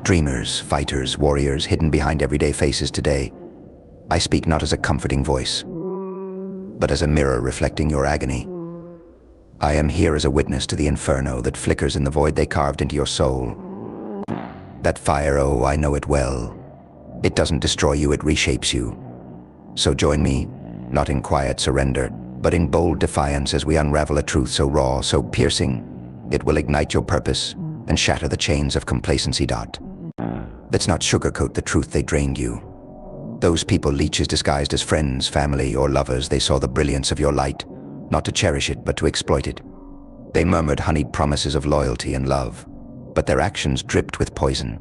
Dreamers, fighters, warriors hidden behind everyday faces today. I speak not as a comforting voice, but as a mirror reflecting your agony. I am here as a witness to the inferno that flickers in the void they carved into your soul. That fire, oh, I know it well. It doesn't destroy you, it reshapes you. So join me, not in quiet surrender, but in bold defiance as we unravel a truth so raw, so piercing, it will ignite your purpose and shatter the chains of complacency. Let's not sugarcoat the truth they drained you. Those people, leeches disguised as friends, family, or lovers, they saw the brilliance of your light, not to cherish it, but to exploit it. They murmured honeyed promises of loyalty and love, but their actions dripped with poison.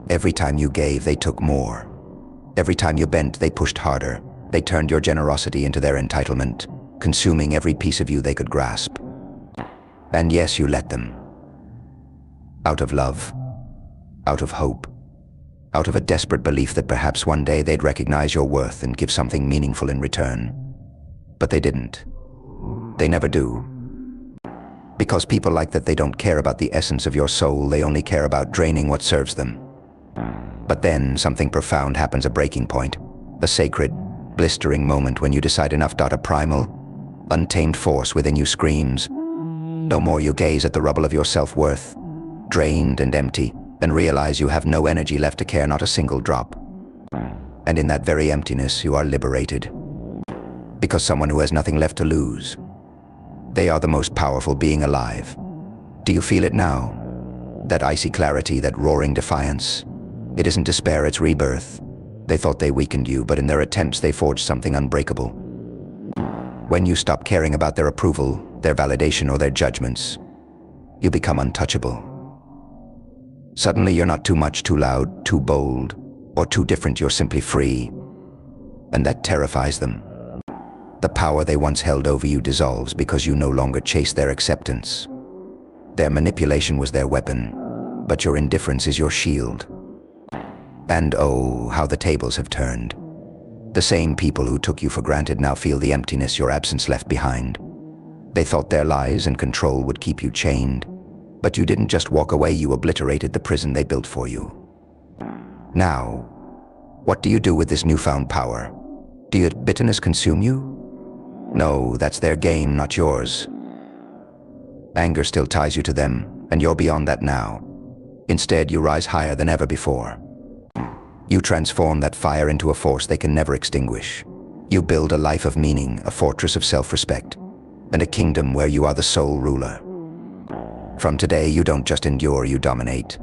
Every time you gave, they took more. Every time you bent, they pushed harder. They turned your generosity into their entitlement, consuming every piece of you they could grasp. And yes, you let them. Out of love, out of hope, out of a desperate belief that perhaps one day they'd recognize your worth and give something meaningful in return. But they didn't. They never do. Because people like that, they don't care about the essence of your soul, they only care about draining what serves them. But then something profound happens, a breaking point, a sacred, blistering moment when you decide enough. A primal, untamed force within you screams. No more. You gaze at the rubble of your self-worth, drained and empty, and realize you have no energy left to care, not a single drop. And in that very emptiness, you are liberated. Because someone who has nothing left to lose, they are the most powerful being alive. Do you feel it now? That icy clarity, that roaring defiance. It isn't despair, it's rebirth. They thought they weakened you, but in their attempts they forged something unbreakable. When you stop caring about their approval, their validation, or their judgments, you become untouchable. Suddenly you're not too much, too loud, too bold, or too different, you're simply free. And that terrifies them. The power they once held over you dissolves because you no longer chase their acceptance. Their manipulation was their weapon, but your indifference is your shield. And oh, how the tables have turned. The same people who took you for granted now feel the emptiness your absence left behind. They thought their lies and control would keep you chained, but you didn't just walk away, you obliterated the prison they built for you. Now, what do you do with this newfound power? Do your bitterness consume you? No, that's their game, not yours. Anger still ties you to them, and you're beyond that now. Instead, you rise higher than ever before. You transform that fire into a force they can never extinguish. You build a life of meaning, a fortress of self-respect, and a kingdom where you are the sole ruler. From today, you don't just endure, you dominate.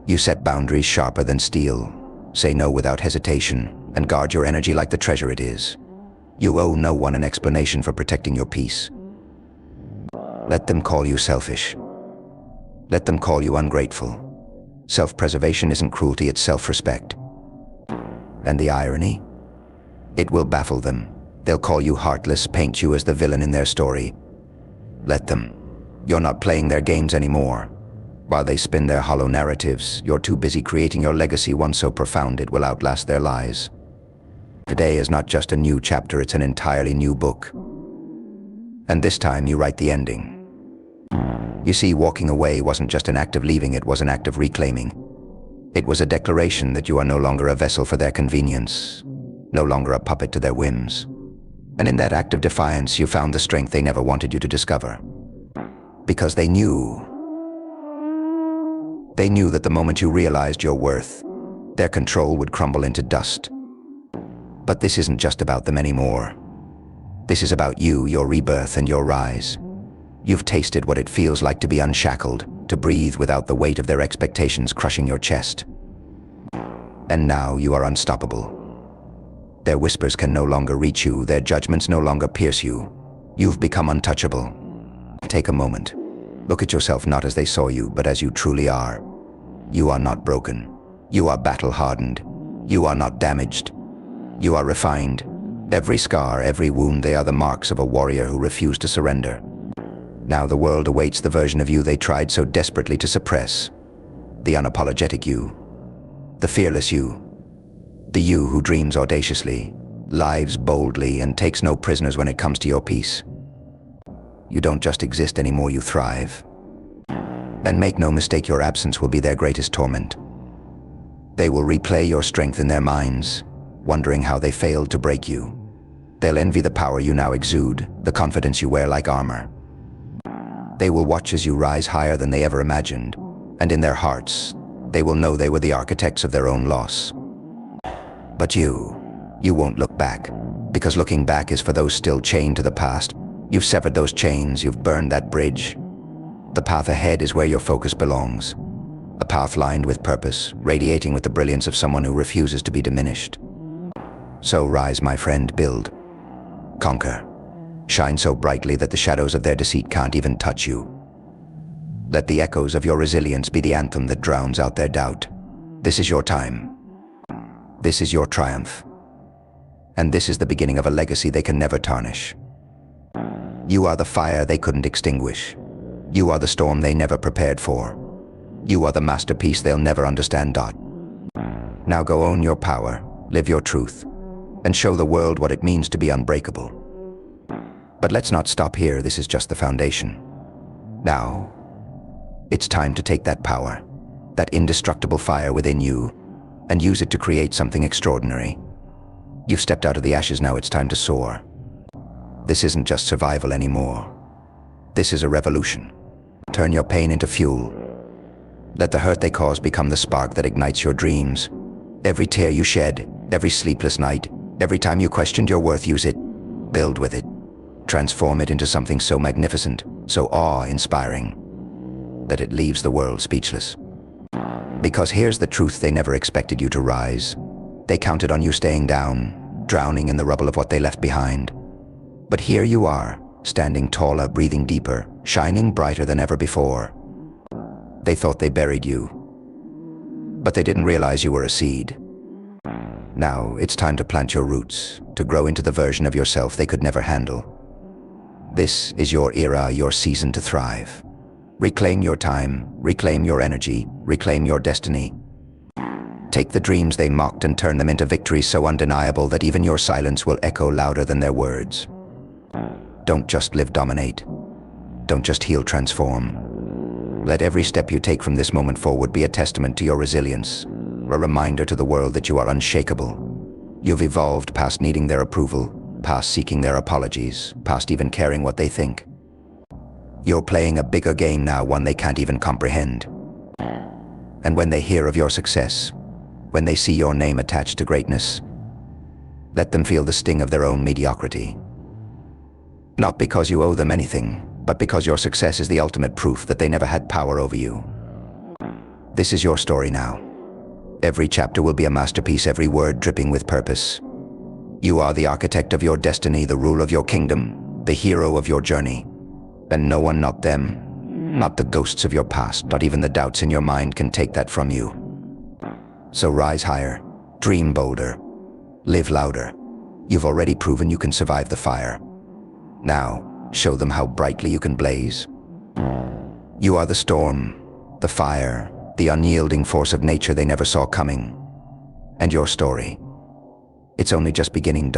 You set boundaries sharper than steel, say no without hesitation, and guard your energy like the treasure it is. You owe no one an explanation for protecting your peace. Let them call you selfish. Let them call you ungrateful. Self-preservation isn't cruelty, it's self-respect. And the irony? It will baffle them. They'll call you heartless, paint you as the villain in their story. Let them. You're not playing their games anymore. While they spin their hollow narratives, you're too busy creating your legacy, one so profound it will outlast their lies. Today is not just a new chapter, it's an entirely new book. And this time you write the ending. You see, walking away wasn't just an act of leaving, it was an act of reclaiming. It was a declaration that you are no longer a vessel for their convenience, no longer a puppet to their whims. And in that act of defiance, you found the strength they never wanted you to discover. Because they knew that the moment you realized your worth, their control would crumble into dust. But this isn't just about them anymore. This is about you, your rebirth, and your rise. You've tasted what it feels like to be unshackled, to breathe without the weight of their expectations crushing your chest. And now you are unstoppable. Their whispers can no longer reach you, their judgments no longer pierce you. You've become untouchable. Take a moment. Look at yourself not as they saw you, but as you truly are. You are not broken. You are battle-hardened. You are not damaged. You are refined. Every scar, every wound, they are the marks of a warrior who refused to surrender. Now the world awaits the version of you they tried so desperately to suppress. The unapologetic you. The fearless you. The you who dreams audaciously, lives boldly, and takes no prisoners when it comes to your peace. You don't just exist anymore, you thrive. And make no mistake, your absence will be their greatest torment. They will replay your strength in their minds, wondering how they failed to break you. They'll envy the power you now exude, the confidence you wear like armor. They will watch as you rise higher than they ever imagined, and in their hearts, they will know they were the architects of their own loss. But you won't look back, because looking back is for those still chained to the past. You've severed those chains, you've burned that bridge. The path ahead is where your focus belongs. A path lined with purpose, radiating with the brilliance of someone who refuses to be diminished. So rise, my friend, build. Conquer. Shine so brightly that the shadows of their deceit can't even touch you. Let the echoes of your resilience be the anthem that drowns out their doubt. This is your time. This is your triumph. And this is the beginning of a legacy they can never tarnish. You are the fire they couldn't extinguish. You are the storm they never prepared for. You are the masterpiece they'll never understand. Now go own your power, live your truth, and show the world what it means to be unbreakable. But let's not stop here, this is just the foundation. Now, it's time to take that power, that indestructible fire within you, and use it to create something extraordinary. You've stepped out of the ashes, now it's time to soar. This isn't just survival anymore. This is a revolution. Turn your pain into fuel. Let the hurt they cause become the spark that ignites your dreams. Every tear you shed, every sleepless night, every time you questioned your worth, use it. Build with it. Transform it into something so magnificent, so awe-inspiring, that it leaves the world speechless. Because here's the truth, they never expected you to rise. They counted on you staying down, drowning in the rubble of what they left behind. But here you are, standing taller, breathing deeper, shining brighter than ever before. They thought they buried you, but they didn't realize you were a seed. Now it's time to plant your roots, to grow into the version of yourself they could never handle. This is your era, your season to thrive. Reclaim your time, reclaim your energy, reclaim your destiny. Take the dreams they mocked and turn them into victories so undeniable that even your silence will echo louder than their words. Don't just live, dominate. Don't just heal, transform. Let every step you take from this moment forward be a testament to your resilience, a reminder to the world that you are unshakable. You've evolved past needing their approval, past seeking their apologies, past even caring what they think. You're playing a bigger game now, one they can't even comprehend. And when they hear of your success, when they see your name attached to greatness, let them feel the sting of their own mediocrity. Not because you owe them anything, but because your success is the ultimate proof that they never had power over you. This is your story now. Every chapter will be a masterpiece, every word dripping with purpose. You are the architect of your destiny, the ruler of your kingdom, the hero of your journey. And no one, not them, not the ghosts of your past, not even the doubts in your mind can take that from you. So rise higher, dream bolder, live louder. You've already proven you can survive the fire. Now, show them how brightly you can blaze. You are the storm, the fire, the unyielding force of nature they never saw coming. And your story, it's only just beginning.